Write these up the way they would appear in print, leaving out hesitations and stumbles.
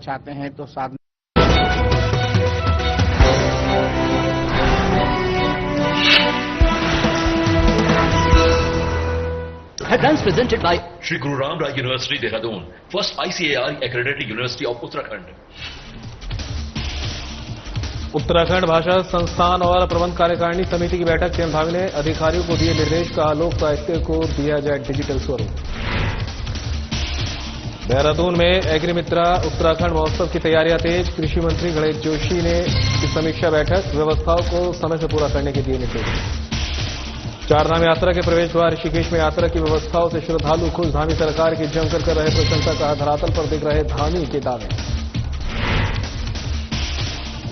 चाहते हैं तो साथ Headlines presented by Shri Guru Ram Rai University, Dehradun, first ICAR accredited university of Uttarakhand. Uttarakhand भाषा संस्थान और प्रबंध कार्यकारिणी समिति की बैठक सीएम धामी ने अधिकारियों को दिए निर्देश का लोक साहित्य को दिया जाए डिजिटल स्वरूप। देहरादून में एग्रीमित्रा उत्तराखंड महोत्सव की तैयारियां तेज, कृषि मंत्री गणेश जोशी ने की समीक्षा बैठक, व्यवस्थाओं को समय से पूरा करने के दिए निर्देश। चारधाम यात्रा के प्रवेश द्वार ऋषिकेश में यात्रा की व्यवस्थाओं से श्रद्धालु खुश, धामी सरकार की जमकर कर रहे प्रशंसा, कहा धरातल पर दिख रहे धामी के दावे।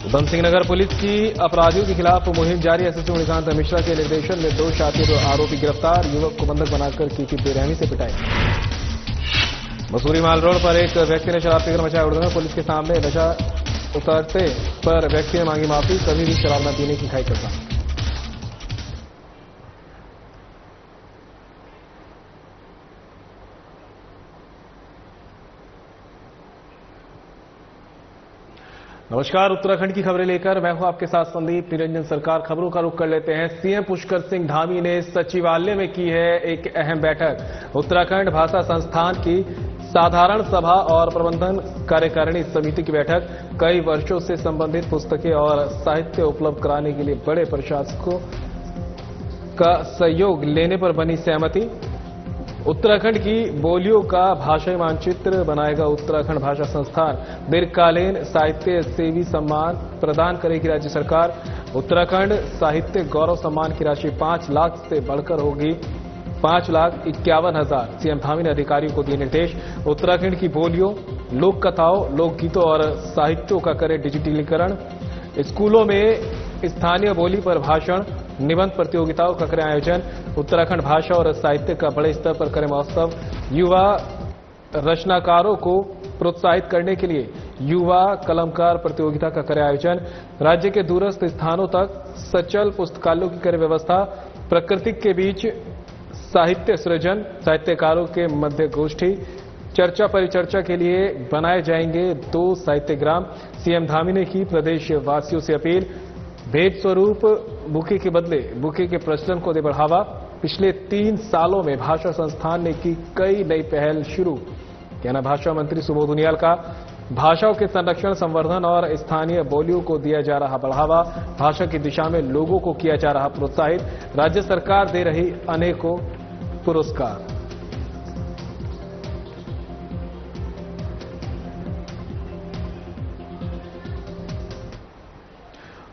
उधम सिंह नगर पुलिस की अपराधियों के खिलाफ मुहिम जारी, एसएसपी मणिकांत मिश्रा के निर्देशन में 2 शातिर आरोपी गिरफ्तार, युवक को बंधक बनाकर की बेरहमी से पिटाई। मसूरी माल रोड पर एक व्यक्ति ने शराब पीकर मचाया उड़दंग, पुलिस के सामने नशा उतरते पर व्यक्ति ने मांगी माफी, कभी भी शराब न पीने की खाई कसम। नमस्कार, उत्तराखंड की खबरें लेकर मैं हूं आपके साथ संदीप निरंजन सरकार। खबरों का रुख कर लेते हैं। सीएम पुष्कर सिंह धामी ने सचिवालय में की है एक अहम बैठक। उत्तराखंड भाषा संस्थान की साधारण सभा और प्रबंधन कार्यकारिणी समिति की बैठक। कई वर्षों से संबंधित पुस्तकें और साहित्य उपलब्ध कराने के लिए बड़े प्रशासकों का सहयोग लेने पर बनी सहमति। उत्तराखंड की बोलियों का भाषाई मानचित्र बनाएगा उत्तराखंड भाषा संस्थान। दीर्घकालीन साहित्य सेवी सम्मान प्रदान करेगी राज्य सरकार। उत्तराखंड साहित्य गौरव सम्मान की राशि 5 लाख से बढ़कर होगी 5,51,000। सीएम धामी ने अधिकारियों को दिए निर्देश। उत्तराखंड की बोलियों, लोक कथाओं, लोकगीतों और साहित्यों का करें डिजिटलीकरण। स्कूलों में स्थानीय बोली पर भाषण, निबंध प्रतियोगिताओं का करें आयोजन। उत्तराखंड भाषा और साहित्य का बड़े स्तर पर करें महोत्सव। युवा रचनाकारों को प्रोत्साहित करने के लिए युवा कलमकार प्रतियोगिता का करें आयोजन। राज्य के दूरस्थ स्थानों तक सचल पुस्तकालयों की करें व्यवस्था। प्रकृति के बीच साहित्य सृजन, साहित्यकारों के मध्य गोष्ठी, चर्चा परिचर्चा के लिए बनाए जाएंगे 2 साहित्य ग्राम। सीएम धामी ने की प्रदेश वासियों से अपील, भेंट स्वरूप बुके के बदले बुके के प्रचलन को दे बढ़ावा। पिछले 3 सालों में भाषा संस्थान ने की कई नई पहल शुरू, कहना भाषा मंत्री सुबोध उनियाल का। भाषाओं के संरक्षण, संवर्धन और स्थानीय बोलियों को दिया जा रहा बढ़ावा। भाषा की दिशा में लोगों को किया जा रहा प्रोत्साहित। राज्य सरकार दे रही अनेकों पुरस्कार।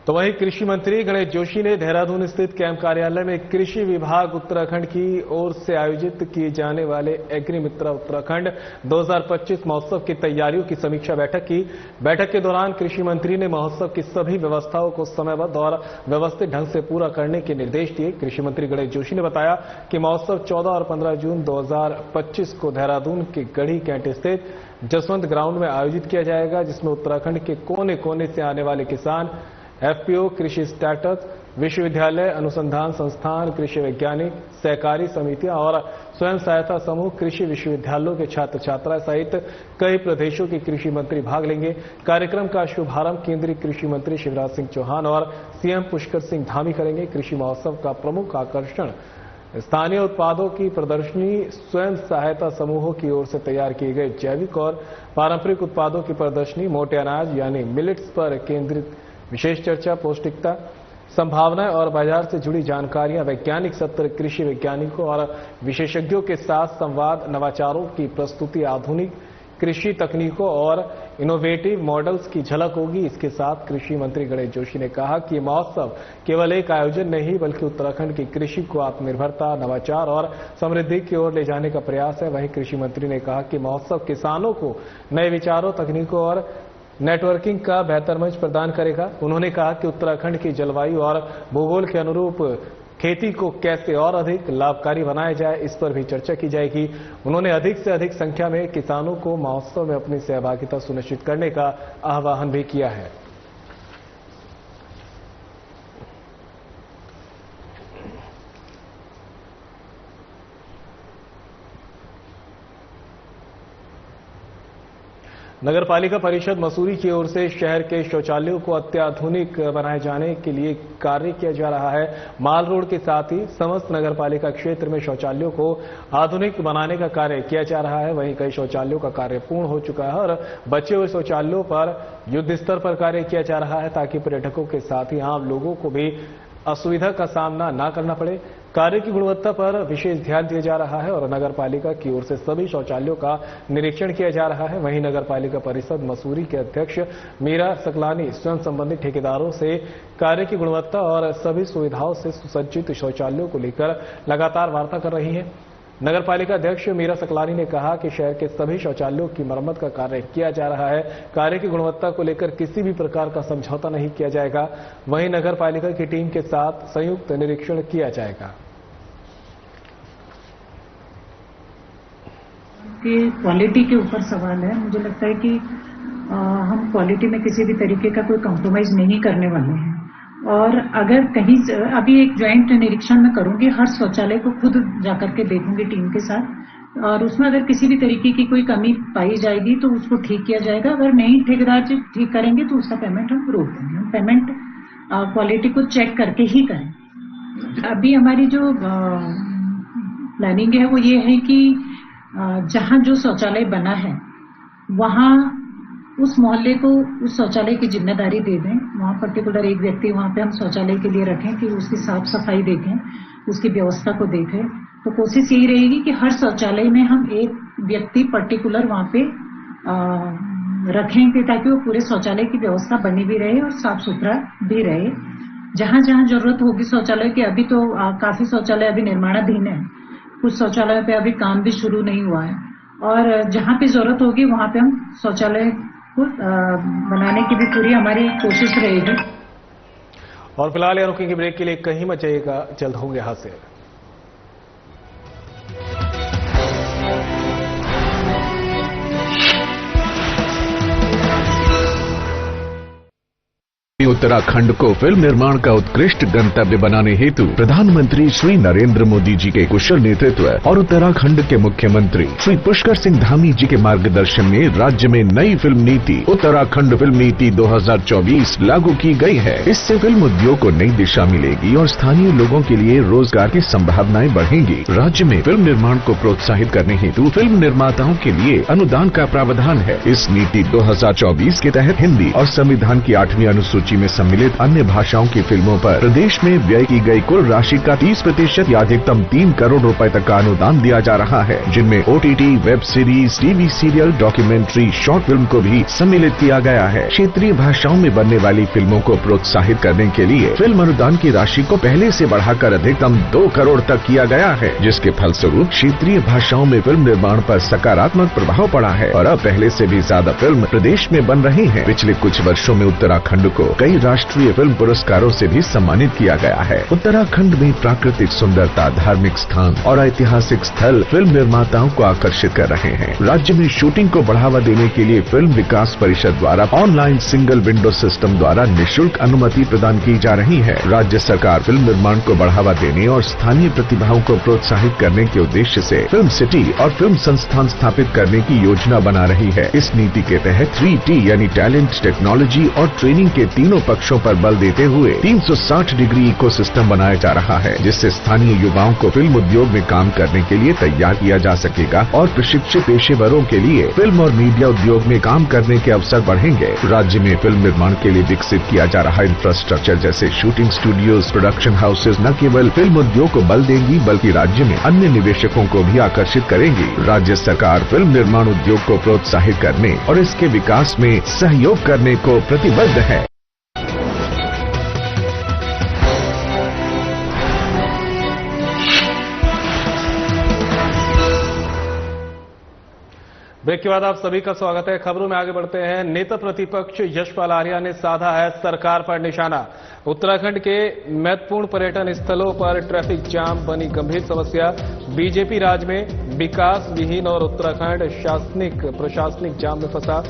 तो वहीं कृषि मंत्री गणेश जोशी ने देहरादून स्थित कैंप कार्यालय में कृषि विभाग उत्तराखंड की ओर से आयोजित किए जाने वाले एग्रीमित्रा उत्तराखंड 2025 महोत्सव की तैयारियों की समीक्षा बैठक की। बैठक के दौरान कृषि मंत्री ने महोत्सव की सभी व्यवस्थाओं को समयबद्ध और व्यवस्थित ढंग से पूरा करने के निर्देश दिए। कृषि मंत्री गणेश जोशी ने बताया कि महोत्सव 14 और 15 जून 2025 को देहरादून के गढ़ी कैंट स्थित जसवंत ग्राउंड में आयोजित किया जाएगा, जिसमें उत्तराखंड के कोने कोने से आने वाले किसान, एफपीओ, कृषि स्टार्टअप, विश्वविद्यालय, अनुसंधान संस्थान, कृषि वैज्ञानिक, सहकारी समितियां और स्वयं सहायता समूह, कृषि विश्वविद्यालयों के छात्र छात्राएं सहित कई प्रदेशों के कृषि मंत्री भाग लेंगे। कार्यक्रम का शुभारंभ केंद्रीय कृषि मंत्री शिवराज सिंह चौहान और सीएम पुष्कर सिंह धामी करेंगे। कृषि महोत्सव का प्रमुख आकर्षण स्थानीय उत्पादों की प्रदर्शनी, स्वयं सहायता समूहों की ओर से तैयार किए गए जैविक और पारंपरिक उत्पादों की प्रदर्शनी, मोटे अनाज यानी मिलेट्स पर केंद्रित विशेष चर्चा, पौष्टिकता, संभावनाएं और बाजार से जुड़ी जानकारियां, वैज्ञानिक सत्र, कृषि वैज्ञानिकों और विशेषज्ञों के साथ संवाद, नवाचारों की प्रस्तुति, आधुनिक कृषि तकनीकों और इनोवेटिव मॉडल्स की झलक होगी। इसके साथ कृषि मंत्री गणेश जोशी ने कहा कि ये महोत्सव केवल एक आयोजन नहीं बल्कि उत्तराखंड की कृषि को आत्मनिर्भरता, नवाचार और समृद्धि की ओर ले जाने का प्रयास है। वहीं कृषि मंत्री ने कहा कि महोत्सव किसानों को नए विचारों, तकनीकों और नेटवर्किंग का बेहतर मंच प्रदान करेगा। उन्होंने कहा कि उत्तराखंड की जलवायु और भूगोल के अनुरूप खेती को कैसे और अधिक लाभकारी बनाया जाए, इस पर भी चर्चा की जाएगी। उन्होंने अधिक से अधिक संख्या में किसानों को महोत्सव में अपनी सहभागिता सुनिश्चित करने का आह्वान भी किया है। नगर पालिका परिषद मसूरी की ओर से शहर के शौचालयों को अत्याधुनिक बनाए जाने के लिए कार्य किया जा रहा है। माल रोड के साथ ही समस्त नगर पालिका क्षेत्र में शौचालयों को आधुनिक बनाने का कार्य किया जा रहा है। वहीं कई शौचालयों का कार्य पूर्ण हो चुका है और बचे हुए शौचालयों पर युद्ध स्तर पर कार्य किया जा रहा है ताकि पर्यटकों के साथ ही आम लोगों को भी असुविधा का सामना न करना पड़े। कार्य की गुणवत्ता पर विशेष ध्यान दिया जा रहा है और नगर पालिका की ओर से सभी शौचालयों का निरीक्षण किया जा रहा है। वहीं नगर पालिका परिषद मसूरी के अध्यक्ष मीरा सकलानी स्वयं संबंधित ठेकेदारों से कार्य की गुणवत्ता और सभी सुविधाओं से सुसज्जित शौचालयों को लेकर लगातार वार्ता कर रही हैं। नगर पालिका अध्यक्ष मीरा सकलानी ने कहा कि शहर के सभी शौचालयों की मरम्मत का कार्य किया जा रहा है। कार्य की गुणवत्ता को लेकर किसी भी प्रकार का समझौता नहीं किया जाएगा। वहीं नगर पालिका की टीम के साथ संयुक्त निरीक्षण किया जाएगा। क्वालिटी के ऊपर सवाल है। मुझे लगता है कि हम क्वालिटी में किसी भी तरीके का कोई कॉम्प्रोमाइज नहीं करने वाले हैं और अगर कहीं अभी एक ज्वाइंट निरीक्षण मैं करूंगी, हर शौचालय को खुद जाकर के देखूंगी टीम के साथ और उसमें अगर किसी भी तरीके की कोई कमी पाई जाएगी तो उसको ठीक किया जाएगा। अगर नहीं ठेकेदार जी ठीक करेंगे तो उसका पेमेंट हम रोक देंगे। हम पेमेंट क्वालिटी को चेक करके ही करें। अभी हमारी जो प्लानिंग है वो ये है कि जहां जो शौचालय बना है वहां उस मोहल्ले को उस शौचालय की जिम्मेदारी दे दें। वहां पर्टिकुलर एक व्यक्ति वहां पे हम शौचालय के लिए रखें कि उसकी साफ सफाई देखें, उसकी व्यवस्था को देखें। तो कोशिश यही रहेगी कि हर शौचालय में हम एक व्यक्ति पर्टिकुलर वहां पे रखें ताकि वो पूरे शौचालय की व्यवस्था बनी भी रहे और साफ सुथरा भी रहे। जहां जहां जरूरत होगी शौचालय की, अभी तो काफी शौचालय अभी निर्माणाधीन है, कुछ शौचालय पे अभी काम भी शुरू नहीं हुआ है और जहां पे जरूरत होगी वहां पे हम शौचालय को बनाने की भी पूरी हमारी कोशिश रहेगी। और फिलहाल यहाँ रुकेंगे ब्रेक के लिए, कहीं मत जाइएगा, जल्द होंगे हासिल। उत्तराखंड को फिल्म निर्माण का उत्कृष्ट गंतव्य बनाने हेतु प्रधानमंत्री श्री नरेंद्र मोदी जी के कुशल नेतृत्व और उत्तराखंड के मुख्यमंत्री श्री पुष्कर सिंह धामी जी के मार्गदर्शन में राज्य में नई फिल्म नीति उत्तराखंड फिल्म नीति 2024 लागू की गई है। इससे फिल्म उद्योग को नई दिशा मिलेगी और स्थानीय लोगों के लिए रोजगार की संभावनाएं बढ़ेंगी। राज्य में फिल्म निर्माण को प्रोत्साहित करने हेतु फिल्म निर्माताओं के लिए अनुदान का प्रावधान है। इस नीति 2024 के तहत हिंदी और संविधान की 8वीं अनुसूची में सम्मिलित अन्य भाषाओं की फिल्मों पर प्रदेश में व्यय की गई कुल राशि का 30% या अधिकतम 3 करोड़ रुपए तक का अनुदान दिया जा रहा है, जिनमें OTT, web series, TV serial, documentary, short film को भी सम्मिलित किया गया है। क्षेत्रीय भाषाओं में बनने वाली फिल्मों को प्रोत्साहित करने के लिए फिल्म अनुदान की राशि को पहले से बढ़ाकर अधिकतम 2 करोड़ तक किया गया है, जिसके फलस्वरूप क्षेत्रीय भाषाओं में फिल्म निर्माण पर सकारात्मक प्रभाव पड़ा है और अब पहले से भी ज्यादा फिल्म प्रदेश में बन रही है। पिछले कुछ वर्षों में उत्तराखंड को कई राष्ट्रीय फिल्म पुरस्कारों से भी सम्मानित किया गया है। उत्तराखंड में प्राकृतिक सुंदरता, धार्मिक स्थान और ऐतिहासिक स्थल फिल्म निर्माताओं को आकर्षित कर रहे हैं। राज्य में शूटिंग को बढ़ावा देने के लिए फिल्म विकास परिषद द्वारा ऑनलाइन सिंगल विंडो सिस्टम द्वारा निःशुल्क अनुमति प्रदान की जा रही है। राज्य सरकार फिल्म निर्माण को बढ़ावा देने और स्थानीय प्रतिभाओं को प्रोत्साहित करने के उद्देश्य से फिल्म सिटी और फिल्म संस्थान स्थापित करने की योजना बना रही है। इस नीति के तहत 3T यानी टैलेंट, टेक्नोलॉजी और ट्रेनिंग के तीनों पक्षों पर बल देते हुए 360 डिग्री इकोसिस्टम बनाया जा रहा है, जिससे स्थानीय युवाओं को फिल्म उद्योग में काम करने के लिए तैयार किया जा सकेगा और प्रशिक्षित पेशेवरों के लिए फिल्म और मीडिया उद्योग में काम करने के अवसर बढ़ेंगे। राज्य में फिल्म निर्माण के लिए विकसित किया जा रहा इंफ्रास्ट्रक्चर जैसे शूटिंग स्टूडियोज, प्रोडक्शन हाउसेज न केवल फिल्म उद्योग को बल देंगी बल्कि राज्य में अन्य निवेशकों को भी आकर्षित करेंगी। राज्य सरकार फिल्म निर्माण उद्योग को प्रोत्साहित करने और इसके विकास में सहयोग करने को प्रतिबद्ध है। ब्रेक के बाद आप सभी का स्वागत है। खबरों में आगे बढ़ते हैं। नेता प्रतिपक्ष यशपाल आर्या ने साधा है सरकार पर निशाना। उत्तराखंड के महत्वपूर्ण पर्यटन स्थलों पर ट्रैफिक जाम बनी गंभीर समस्या। बीजेपी राज में विकास विहीन और उत्तराखंड प्रशासनिक जाम में फंसा।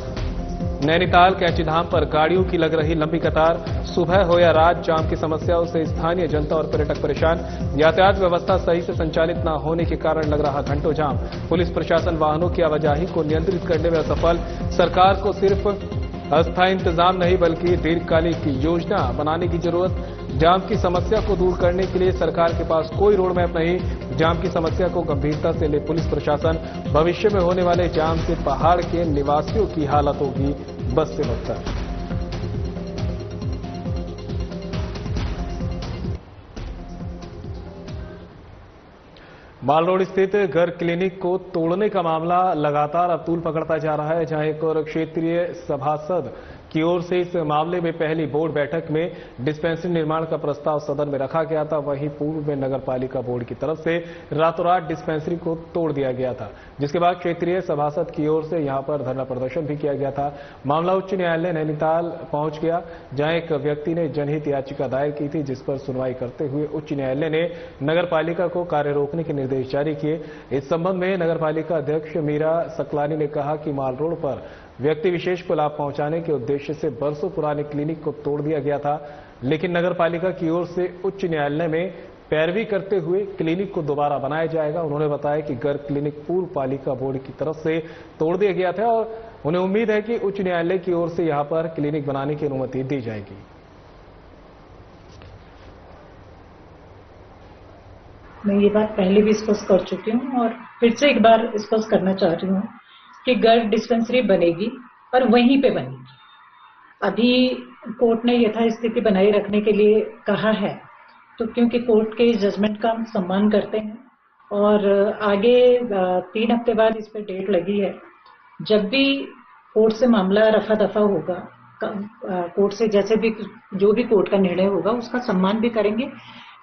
नैनीताल कैंची धाम पर गाड़ियों की लग रही लंबी कतार। सुबह हो या रात, जाम की समस्याओं से स्थानीय जनता और पर्यटक परेशान। यातायात व्यवस्था सही से संचालित न होने के कारण लग रहा घंटों जाम। पुलिस प्रशासन वाहनों की आवाजाही को नियंत्रित करने में असफल। सरकार को सिर्फ अस्थायी इंतजाम नहीं बल्कि दीर्घकालिक योजना बनाने की जरूरत। जाम की समस्या को दूर करने के लिए सरकार के पास कोई रोड मैप नहीं। जाम की समस्या को गंभीरता से ले पुलिस प्रशासन। भविष्य में होने वाले जाम से पहाड़ के निवासियों की हालत होगी बस से बदतर। माल रोड स्थित गर्ग क्लिनिक को तोड़ने का मामला लगातार अब तूल पकड़ता जा रहा है। जहां एक और क्षेत्रीय सभासद की ओर से इस मामले में पहली बोर्ड बैठक में डिस्पेंसरी निर्माण का प्रस्ताव सदन में रखा गया था, वहीं पूर्व में नगर पालिका बोर्ड की तरफ से रातों रात डिस्पेंसरी को तोड़ दिया गया था, जिसके बाद क्षेत्रीय सभासद की ओर से यहां पर धरना प्रदर्शन भी किया गया था। मामला उच्च न्यायालय नैनीताल पहुंच गया, जहां एक व्यक्ति ने जनहित याचिका दायर की थी, जिस पर सुनवाई करते हुए उच्च न्यायालय ने नगर पालिका को कार्य रोकने के निर्देश जारी किए। इस संबंध में नगर पालिका अध्यक्ष मीरा सकलानी ने कहा कि माल रोड पर व्यक्ति विशेष को लाभ पहुंचाने के उद्देश्य से बरसों पुराने क्लिनिक को तोड़ दिया गया था, लेकिन नगर पालिका की ओर से उच्च न्यायालय में पैरवी करते हुए क्लिनिक को दोबारा बनाया जाएगा। उन्होंने बताया कि गर्ग क्लिनिक पूर्व पालिका बोर्ड की तरफ से तोड़ दिया गया था और उन्हें उम्मीद है कि उच्च न्यायालय की ओर से यहां पर क्लिनिक बनाने की अनुमति दी जाएगी। मैं ये बात पहले भी स्पष्ट कर चुकी हूँ और फिर से एक बार स्पष्ट करना चाह रही हूँ कि गर्ग डिस्पेंसरी बनेगी और वहीं पे बनेगी। अभी कोर्ट ने यथास्थिति बनाए रखने के लिए कहा है, तो क्योंकि कोर्ट के जजमेंट का हम सम्मान करते हैं और आगे 3 हफ्ते बाद इस पर डेट लगी है। जब भी कोर्ट से मामला रफा दफा होगा, कोर्ट से जैसे भी जो भी कोर्ट का निर्णय होगा उसका सम्मान भी करेंगे,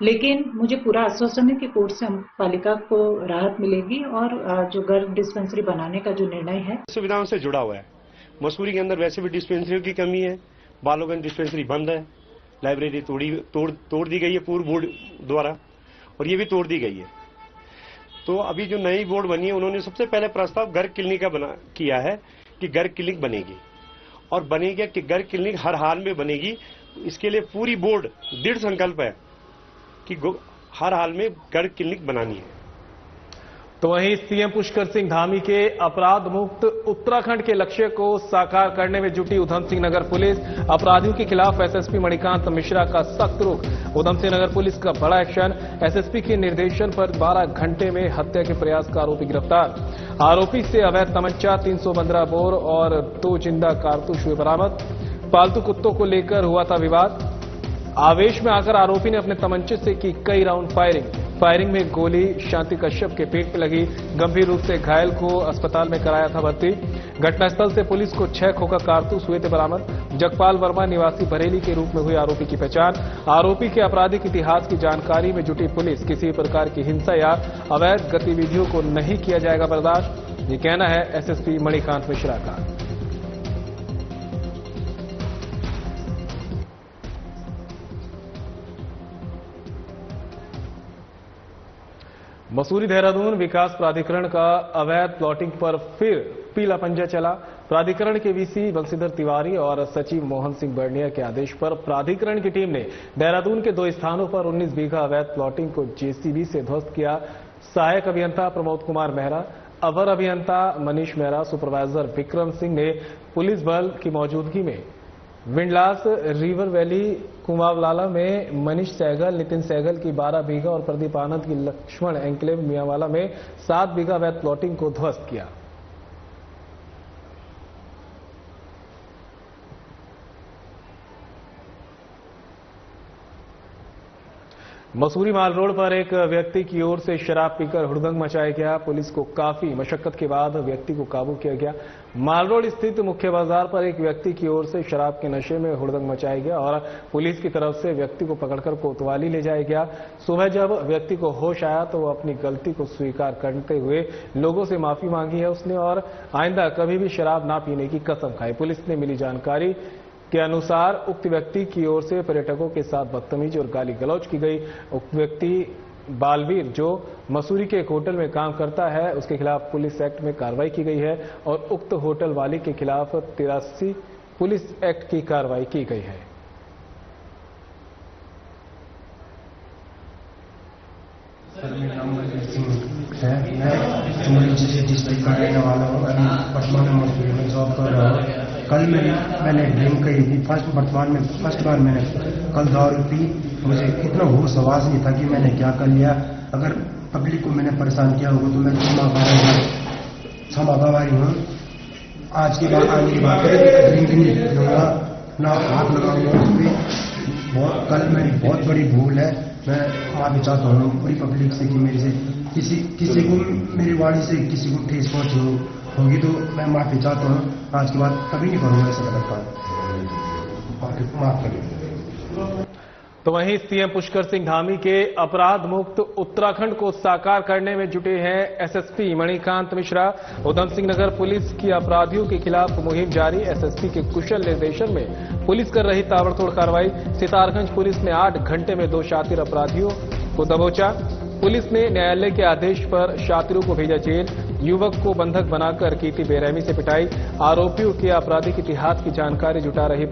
लेकिन मुझे पूरा आश्वासन है कि कोर्ट से पालिका को राहत मिलेगी और जो गर्ग डिस्पेंसरी बनाने का जो निर्णय है सुविधाओं से जुड़ा हुआ है। मसूरी के अंदर वैसे भी डिस्पेंसरियों की कमी है, बालोगंज डिस्पेंसरी बंद है, लाइब्रेरी तोड़ दी गई है पूर्व बोर्ड द्वारा और ये भी तोड़ दी गई है। तो अभी जो नई बोर्ड बनी है उन्होंने सबसे पहले प्रस्ताव गर्ग क्लिनिक का किया है कि गर्ग क्लिनिक बनेगी और बनेगी कि गर्ग क्लिनिक हर हाल में बनेगी। इसके लिए पूरी बोर्ड दृढ़ संकल्प है कि हर हाल में गर्ग क्लिनिक बनानी है। तो वहीं सीएम पुष्कर सिंह धामी के अपराध मुक्त उत्तराखंड के लक्ष्य को साकार करने में जुटी उधम सिंह नगर पुलिस। अपराधियों के खिलाफ एसएसपी मणिकांत मिश्रा का सख्त रुख। उधम सिंह नगर पुलिस का बड़ा एक्शन। एसएसपी के निर्देशन पर 12 घंटे में हत्या के प्रयास का आरोपी गिरफ्तार। आरोपी से अवैध तमंचा, 315 बोर और 2 जिंदा कारतूस हुए बरामद। पालतू कुत्तों को लेकर हुआ था विवाद। आवेश में आकर आरोपी ने अपने तमंचे से की कई राउंड फायरिंग में गोली शांति कश्यप के पेट में लगी। गंभीर रूप से घायल को अस्पताल में कराया था भर्ती। घटनास्थल से पुलिस को 6 खोखा कारतूस हुए थे बरामद। जगपाल वर्मा निवासी बरेली के रूप में हुई आरोपी की पहचान। आरोपी के आपराधिक इतिहास की जानकारी में जुटी पुलिस किसी प्रकार की हिंसा या अवैध गतिविधियों को नहीं किया जाएगा बर्दाश्त, ये कहना है एसएसपी मणिकांत मिश्रा का। मसूरी देहरादून विकास प्राधिकरण का अवैध प्लॉटिंग पर फिर पीला पंजा चला। प्राधिकरण के वीसी बंशीधर तिवारी और सचिव मोहन सिंह बर्निया के आदेश पर प्राधिकरण की टीम ने देहरादून के 2 स्थानों पर 19 बीघा अवैध प्लॉटिंग को जेसीबी से ध्वस्त किया। सहायक अभियंता प्रमोद कुमार मेहरा, अवर अभियंता मनीष मेहरा, सुपरवाइजर विक्रम सिंह ने पुलिस बल की मौजूदगी में विंडलास रिवर वैली कुमावलाला में मनीष सहगल, नितिन सहगल की 12 बीघा और प्रदीप आनंद की लक्ष्मण एंक्लेव मियांवाला में 7 बीघा अवैध प्लॉटिंग को ध्वस्त किया। मसूरी माल रोड पर एक व्यक्ति की ओर से शराब पीकर हुड़दंग मचाया गया। पुलिस को काफी मशक्कत के बाद व्यक्ति को काबू किया गया। माल रोड स्थित मुख्य बाजार पर एक व्यक्ति की ओर से शराब के नशे में हुड़दंग मचाया गया और पुलिस की तरफ से व्यक्ति को पकड़कर कोतवाली ले जाया गया। सुबह जब व्यक्ति को होश आया तो वो अपनी गलती को स्वीकार करते हुए लोगों से माफी मांगी है उसने और आइंदा कभी भी शराब ना पीने की कसम खाई। पुलिस ने मिली जानकारी के अनुसार उक्त व्यक्ति की ओर से पर्यटकों के साथ बदतमीजी और गाली गलौज की गई। उक्त व्यक्ति बालवीर, जो मसूरी के एक होटल में काम करता है, उसके खिलाफ पुलिस एक्ट में कार्रवाई की गई है और उक्त होटल वाली के खिलाफ 83 पुलिस एक्ट की कार्रवाई की गई है। सर मेरा नाम मलकीत सिंह है। मैं चमोली डिस्ट्रिक्ट का रहने वाला हूँ। अभी वर्तमान में मजदूरी में जॉब कर रहा हूँ। कल मैंने ड्रिंक करी थी। फर्स्ट बार मैंने कल दारू पी। मुझे इतना होश आवाज नहीं था कि मैंने क्या कर लिया। अगर पब्लिक को मैंने परेशान किया होगा तो मैं क्षमाभारी हूँ। आज के बाद आगे की बात ड्रिंक नहीं पीऊंगा, ना हाथ लगाऊंगा उस पर। कल मेरी बहुत बड़ी भूल है। मैं माफी चाहता हूँ पूरी पब्लिक से कि मेरे से किसी को मेरी वाणी से किसी को ठेस पहुंच होगी तो मैं माफी चाहता हूँ। आज के बाद कभी नहीं करूंगा ऐसा गलत काम। माफ करिए। तो वहीं सीएम पुष्कर सिंह धामी के अपराध मुक्त उत्तराखंड को साकार करने में जुटे हैं एसएसपी मणिकांत मिश्रा। उधम सिंह नगर पुलिस की अपराधियों के खिलाफ मुहिम जारी। एसएसपी के कुशल निर्देशन में पुलिस कर रही ताबड़तोड़ कार्रवाई। सितारगंज पुलिस ने 8 घंटे में 2 शातिर अपराधियों को दबोचा। पुलिस ने न्यायालय के आदेश पर शातिरों को भेजा जेल। युवक को बंधक बनाकर की थी बेरहमी से पिटाई। आरोपियों के आपराधिक इतिहास की जानकारी जुटा रही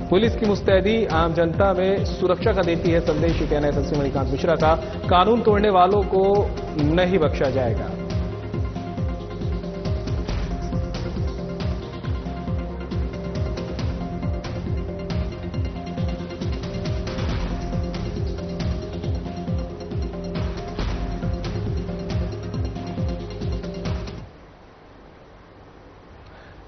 पुलिस की मुस्तैदी आम जनता में सुरक्षा का देती है संदेश। ये कहना है एसएसपी मणिकांत मिश्रा का। कानून तोड़ने वालों को नहीं बख्शा जाएगा।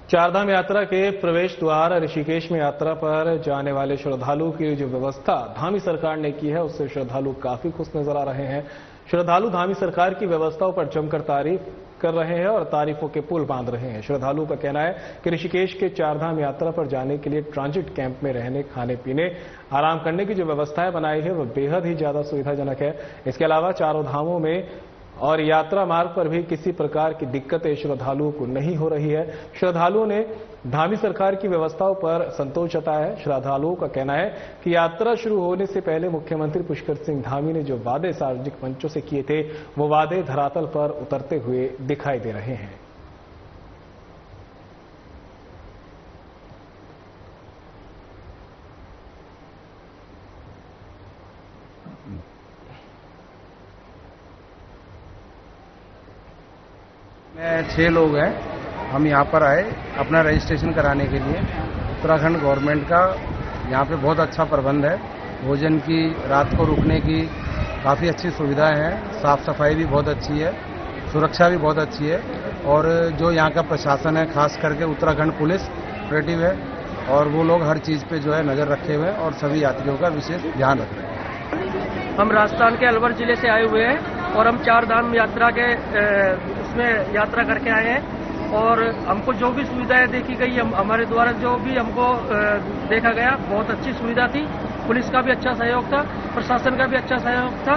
चारधाम यात्रा के प्रवेश द्वार ऋषिकेश में यात्रा पर जाने वाले श्रद्धालुओं की जो व्यवस्था धामी सरकार ने की है उससे श्रद्धालु काफी खुश नजर आ रहे हैं। श्रद्धालु धामी सरकार की व्यवस्थाओं पर जमकर तारीफ कर रहे हैं और तारीफों के पुल बांध रहे हैं। श्रद्धालुओं का कहना है कि ऋषिकेश के चारधाम यात्रा पर जाने के लिए ट्रांजिट कैंप में रहने, खाने पीने, आराम करने की जो व्यवस्थाएं बनाई है वह बेहद ही ज्यादा सुविधाजनक है। इसके अलावा चारों धामों में और यात्रा मार्ग पर भी किसी प्रकार की दिक्कतें श्रद्धालुओं को नहीं हो रही है। श्रद्धालुओं ने धामी सरकार की व्यवस्थाओं पर संतोष जताया है। श्रद्धालुओं का कहना है कि यात्रा शुरू होने से पहले मुख्यमंत्री पुष्कर सिंह धामी ने जो वादे सार्वजनिक मंचों से किए थे वो वादे धरातल पर उतरते हुए दिखाई दे रहे हैं। मैं 6 लोग हैं। हम यहाँ पर आए अपना रजिस्ट्रेशन कराने के लिए। उत्तराखंड गवर्नमेंट का यहाँ पे बहुत अच्छा प्रबंध है। भोजन की, रात को रुकने की काफ़ी अच्छी सुविधाएं हैं। साफ सफाई भी बहुत अच्छी है, सुरक्षा भी बहुत अच्छी है। और जो यहाँ का प्रशासन है, खास करके उत्तराखंड पुलिस ऑपरेटिव है और वो लोग हर चीज़ पे जो है नज़र रखे हुए हैं और सभी यात्रियों का विशेष ध्यान रख रहे हैं। हम राजस्थान के अलवर जिले से आए हुए हैं और हम चारधाम यात्रा के उसमें यात्रा करके आए हैं और हमको जो भी सुविधाएं देखी गई, हमारे द्वारा जो भी हमको देखा गया, बहुत अच्छी सुविधा थी। पुलिस का भी अच्छा सहयोग था, प्रशासन का भी अच्छा सहयोग था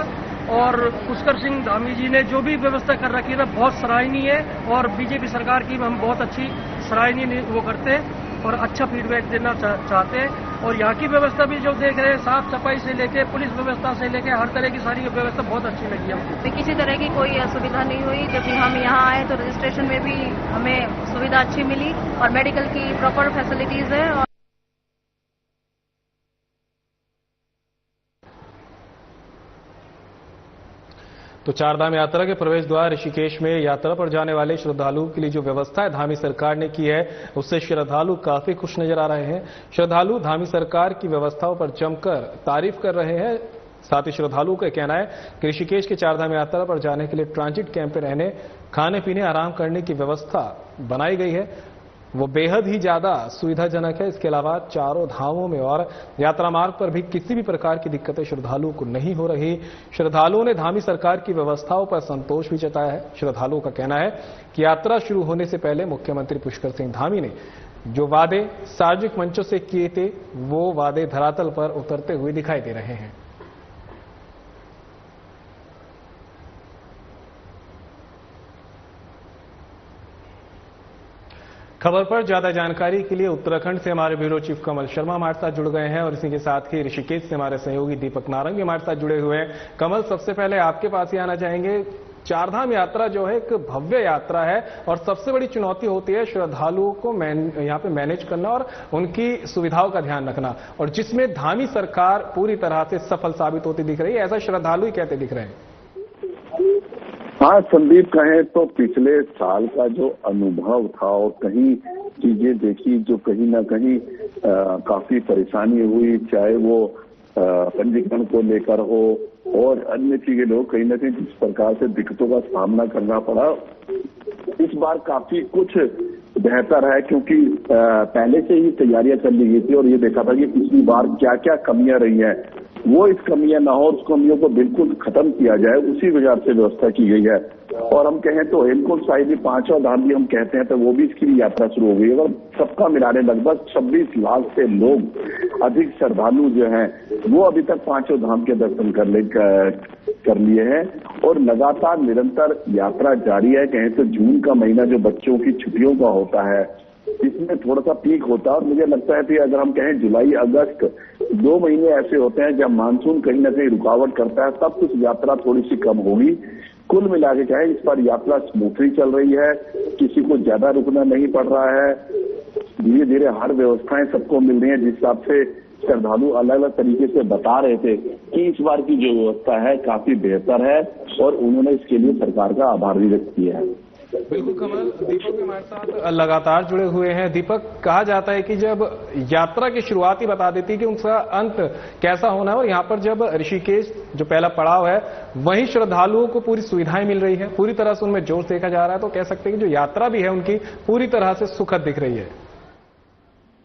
और पुष्कर सिंह धामी जी ने जो भी व्यवस्था कर रखी है बहुत सराहनीय है और बीजेपी सरकार की हम बहुत अच्छी सराहनीय वो करते हैं और अच्छा फीडबैक देना चाहते हैं। और यहाँ की व्यवस्था भी जो देख रहे हैं, साफ सफाई से लेके पुलिस व्यवस्था से लेके हर तरह की सारी व्यवस्था बहुत अच्छी लगी हमको। किसी तरह की कोई असुविधा नहीं हुई। जब भी हम यहाँ आए तो रजिस्ट्रेशन में भी हमें सुविधा अच्छी मिली और मेडिकल की प्रॉपर फैसिलिटीज है। तो चारधाम यात्रा के प्रवेश द्वार ऋषिकेश में यात्रा पर जाने वाले श्रद्धालुओं के लिए जो व्यवस्था है धामी सरकार ने की है उससे श्रद्धालु काफी खुश नजर आ रहे हैं। श्रद्धालु धामी सरकार की व्यवस्थाओं पर जमकर तारीफ कर रहे हैं। साथ ही श्रद्धालुओं का कहना है कि ऋषिकेश के चारधाम यात्रा पर जाने के लिए ट्रांजिट कैंप में रहने, खाने पीने, आराम करने की व्यवस्था बनाई गई है वो बेहद ही ज्यादा सुविधाजनक है। इसके अलावा चारों धामों में और यात्रा मार्ग पर भी किसी भी प्रकार की दिक्कतें श्रद्धालुओं को नहीं हो रही। श्रद्धालुओं ने धामी सरकार की व्यवस्थाओं पर संतोष भी जताया है। श्रद्धालुओं का कहना है कि यात्रा शुरू होने से पहले मुख्यमंत्री पुष्कर सिंह धामी ने जो वादे सार्वजनिक मंचों से किए थे वो वादे धरातल पर उतरते हुए दिखाई दे रहे हैं। खबर पर ज्यादा जानकारी के लिए उत्तराखंड से हमारे ब्यूरो चीफ कमल शर्मा हमारे साथ जुड़ गए हैं और इसी के साथ ही ऋषिकेश से हमारे सहयोगी दीपक नारंग भी हमारे साथ जुड़े हुए हैं। कमल, सबसे पहले आपके पास ही आना चाहेंगे। चारधाम यात्रा जो है एक भव्य यात्रा है और सबसे बड़ी चुनौती होती है श्रद्धालुओं को यहाँ पे मैनेज करना और उनकी सुविधाओं का ध्यान रखना, और जिसमें धामी सरकार पूरी तरह से सफल साबित होती दिख रही है, ऐसा श्रद्धालु ही कहते दिख रहे हैं। हाँ संदीप, कहें तो पिछले साल का जो अनुभव था और कहीं चीजें देखी जो कहीं ना कहीं काफी परेशानी हुई, चाहे वो पंजीकरण को लेकर हो और अन्य चीजें हो, कहीं ना कहीं जिस प्रकार से दिक्कतों का सामना करना पड़ा, इस बार काफी कुछ बेहतर है क्योंकि पहले से ही तैयारियां कर ली गई थी और ये देखा था कि पिछली बार क्या क्या कमियां रही हैं, वो इस कमियां ना हो, उस कमियों को बिल्कुल खत्म किया जाए, उसी वजह से व्यवस्था की गई है। और हम कहें तो हेमकुंड साहिब भी 5वां धाम भी हम कहते हैं तो वो भी इसकी यात्रा शुरू हो गई है और सबका मिलाने लगभग 26 लाख से लोग अधिक श्रद्धालु जो हैं वो अभी तक 5वें धाम के दर्शन कर लिए हैं और लगातार निरंतर यात्रा जारी है। कहें तो जून का महीना जो बच्चों की छुट्टियों का होता है इसमें थोड़ा सा पीक होता है और मुझे लगता है कि अगर हम कहें जुलाई अगस्त 2 महीने ऐसे होते हैं जब मानसून कहीं ना कहीं रुकावट करता है, तब कुछ यात्रा थोड़ी सी कम होगी। कुल मिला के कहें इस पर यात्रा स्मूथली चल रही है, किसी को ज्यादा रुकना नहीं पड़ रहा है, धीरे धीरे हर व्यवस्थाएं सबको मिल रही है। जिस हिसाब से श्रद्धालु अलग अलग तरीके से बता रहे थे कि इस बार की जो व्यवस्था है काफी बेहतर है और उन्होंने इसके लिए सरकार का आभार भी व्यक्त किया है। बिल्कुल कमल, दीपक भी हमारे साथ लगातार जुड़े हुए हैं। दीपक, कहा जाता है कि जब यात्रा की शुरुआत ही बता देती है कि उनका अंत कैसा होना है और यहाँ पर जब ऋषिकेश जो पहला पड़ाव है वहीं श्रद्धालुओं को पूरी सुविधाएं मिल रही है, पूरी तरह से उनमें जोश देखा जा रहा है, तो कह सकते हैं कि जो यात्रा भी है उनकी पूरी तरह से सुखद दिख रही है।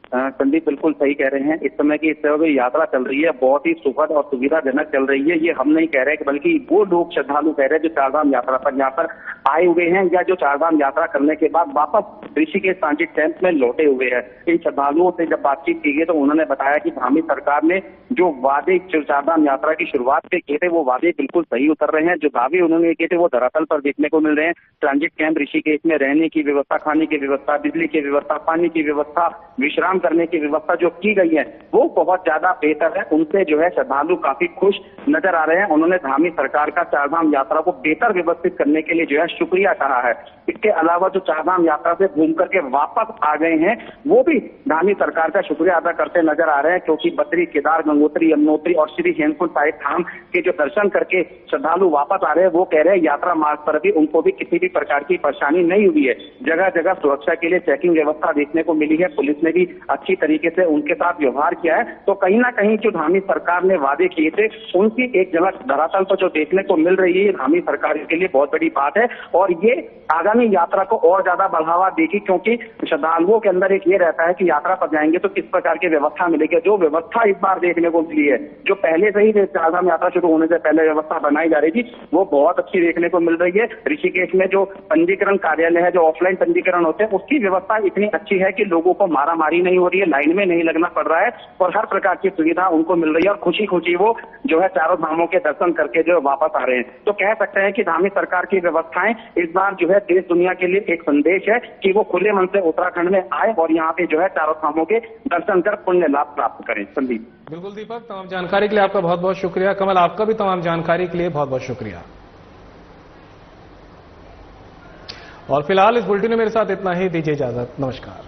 संदीप बिल्कुल सही कह रहे हैं। इस समय की यात्रा चल रही है बहुत ही सुखद और सुविधाजनक चल रही है। ये हम नहीं कह रहे बल्कि वो लोग श्रद्धालु कह रहे हैं जो चारधाम यात्रा पर यहाँ पर आए हुए हैं या जो चारधाम यात्रा करने के बाद वापस ऋषिकेश ट्रांजिट कैंप में लौटे हुए हैं। इन श्रद्धालुओं से जब बातचीत की गई तो उन्होंने बताया कि धामी सरकार ने जो वादे चारधाम यात्रा की शुरुआत से किए थे वो वादे बिल्कुल सही उतर रहे हैं। जो दावे उन्होंने किए थे वो धरातल पर देखने को मिल रहे हैं। ट्रांजिट कैंप ऋषिकेश में रहने की व्यवस्था, खाने की व्यवस्था, बिजली की व्यवस्था, पानी की व्यवस्था, विश्राम करने की व्यवस्था जो की गई है वो बहुत ज्यादा बेहतर है। उनसे जो है श्रद्धालु काफी खुश नजर आ रहे हैं। उन्होंने धामी सरकार का चारधाम यात्रा को बेहतर व्यवस्थित करने के लिए जो है शुक्रिया कहा है। इसके अलावा जो चारधाम यात्रा से घूम करके वापस आ गए हैं वो भी धामी सरकार का शुक्रिया अदा करते नजर आ रहे हैं क्योंकि बद्री, केदार, गंगोत्री, यमुनोत्री और श्री हेमकुंड साहिब धाम के जो दर्शन करके श्रद्धालु वापस आ रहे हैं वो कह रहे हैं यात्रा मार्ग पर भी उनको भी किसी भी प्रकार की परेशानी नहीं हुई है। जगह जगह सुरक्षा के लिए चेकिंग व्यवस्था देखने को मिली है। पुलिस ने भी अच्छी तरीके से उनके साथ व्यवहार किया है। तो कहीं ना कहीं जो धामी सरकार ने वादे किए थे उनकी एक झलक धरातल पर जो देखने को मिल रही है धामी सरकार के लिए बहुत बड़ी बात है और ये आगामी यात्रा को और ज्यादा बढ़ावा देगी क्योंकि श्रद्धालुओं के अंदर एक ये रहता है कि यात्रा पर जाएंगे तो किस प्रकार की व्यवस्था मिलेगी। जो व्यवस्था इस बार देखने को मिली है, जो पहले से ही चारधाम यात्रा शुरू होने से पहले व्यवस्था बनाई जा रही थी वो बहुत अच्छी देखने को मिल रही है। ऋषिकेश में जो पंजीकरण कार्यालय है, जो ऑफलाइन पंजीकरण होते हैं, उसकी व्यवस्था इतनी अच्छी है कि लोगों को मारामारी नहीं हो रही है, लाइन में नहीं लगना पड़ रहा है और हर प्रकार की सुविधा उनको मिल रही है और खुशी खुशी वो जो है चारों धामों के दर्शन करके जो वापस आ रहे हैं। तो कह सकते हैं कि धामी सरकार की व्यवस्थाएं इस बार जो है देश दुनिया के लिए एक संदेश है कि वो खुले मन से उत्तराखंड में आए और यहाँ पे जो है चारों धामों के दर्शन कर पुण्य लाभ प्राप्त करें। संदीप। बिल्कुल दीपक, तमाम जानकारी के लिए आपका बहुत बहुत शुक्रिया। कमल, आपका भी तमाम जानकारी के लिए बहुत बहुत शुक्रिया। और फिलहाल इस बुलेटिन में मेरे साथ इतना ही, दीजिए इजाजत, नमस्कार।